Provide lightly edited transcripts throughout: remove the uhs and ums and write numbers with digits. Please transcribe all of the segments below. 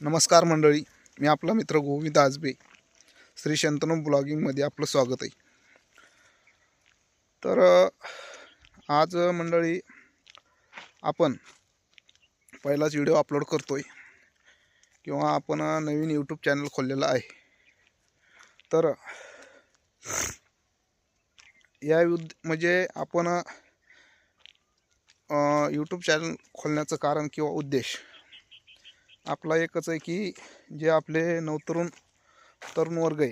नमस्कार मंडळी, मी आपला मित्र गोविंद आजबे. श्री शंतनू ब्लॉगिंगमध्ये आपलं स्वागत आहे. तर आज मंडळी आपण पहिलाच व्हिडिओ अपलोड करतोय किंवा आपण नवीन यूट्यूब चॅनल खोललेला आहे. तर या म्हणजे आपण यूट्यूब चॅनल खोलण्याचं कारण किंवा उद्देश आपला एकच आहे की जे आपले तरुण वर्ग आहे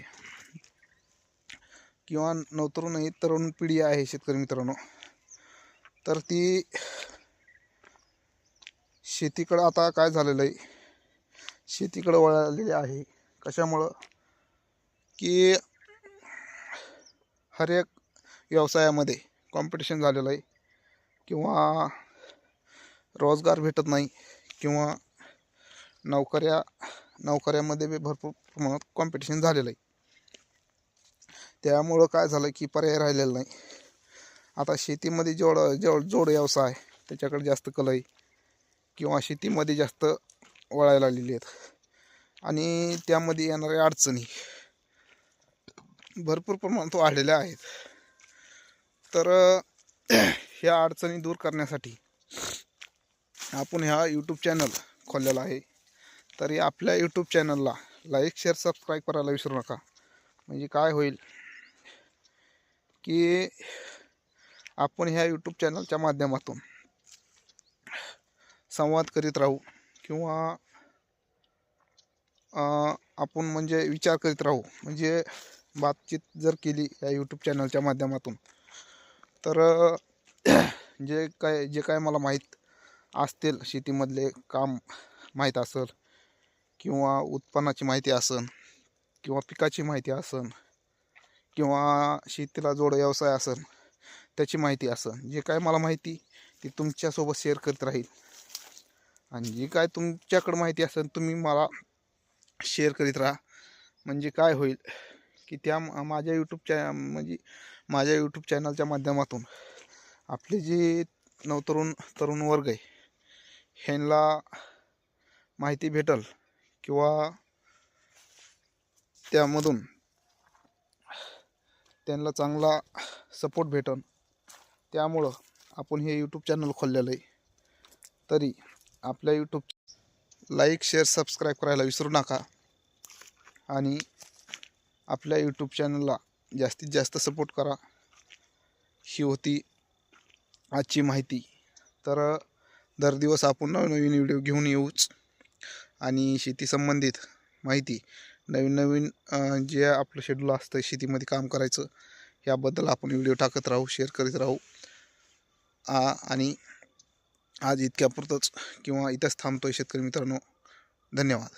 किंवा तरुण पिढी आहे शेतकरी मित्रांनो, तर ती शेतीकडे आता काय झालेलं आहे, शेतीकडे वळलेली आहे. कशामुळं की हर एक व्यवसायामध्ये कॉम्पिटिशन झालेलं आहे किंवा रोजगार भेटत नाही किंवा नोकऱ्यामध्ये बी भरपूर प्रमाणात कॉम्पिटिशन झालेलं आहे. त्यामुळं काय झालं की पर्याय राहिलेला नाही. आता शेतीमध्ये जोड व्यवसाय त्याच्याकडे जास्त कल आहे किंवा शेतीमध्ये जास्त वळायला लागलेली आहेत आणि त्यामध्ये येणाऱ्या अडचणी भरपूर प्रमाणात वाढलेल्या आहेत. तर ह्या अडचणी दूर करण्यासाठी आपण ह्या यूट्यूब चॅनल खोललेला आहे. तरी आपल्या यूट्यूब चॅनलला लाईक, शेअर, सबस्क्राईब करायला विसरू नका. म्हणजे काय होईल की आपण ह्या यूट्यूब चॅनलच्या माध्यमातून संवाद करीत राहू किंवा आपण म्हणजे विचार करीत राहू. म्हणजे बातचीत जर केली या यूट्यूब चॅनलच्या माध्यमातून तर जे काय मला माहीत असतील, शेतीमधले काम माहीत असेल किंवा उत्पन्नाची माहिती असेल किंवा पिकाची माहिती असेल किंवा शेतीला जोड व्यवसाय असेल त्याची माहिती असेल, जे काय मला माहिती ती तुमच्यासोबत शेअर करत राहील. आणि जी काय तुमच्याकडं माहिती असेल तुम्ही मला शेअर करीत राहा. म्हणजे काय होईल की त्या माझ्या यूट्यूब चॅनलच्या माध्यमातून आपले जे तरुण वर्ग आहे ह्यांना माहिती भेटल किंवा त्यामधून त्यांना चांगला सपोर्ट भेटल. त्यामुळं आपण हे यूट्यूब चॅनल खोललेलं आहे. तरी आपल्या यूट्यूब लाईक, शेअर, सबस्क्राईब करायला विसरू नका आणि आपल्या यूट्यूब चॅनलला जास्तीत जास्त सपोर्ट करा. ही होती आजची माहिती. तर दर दिवस आपण नवीन व्हिडिओ घेऊन येऊच आणि शेती संबंधित माहिती नवीन जे आपलं शेड्यूल असतं शेतीमध्ये काम करायचं याबद्दल आपण व्हिडिओ टाकत राहू, शेअर करीत राहू. आणि आज इतक्यापुरतंच किंवा इथंच थांबतोय शेतकरी मित्रांनो. धन्यवाद.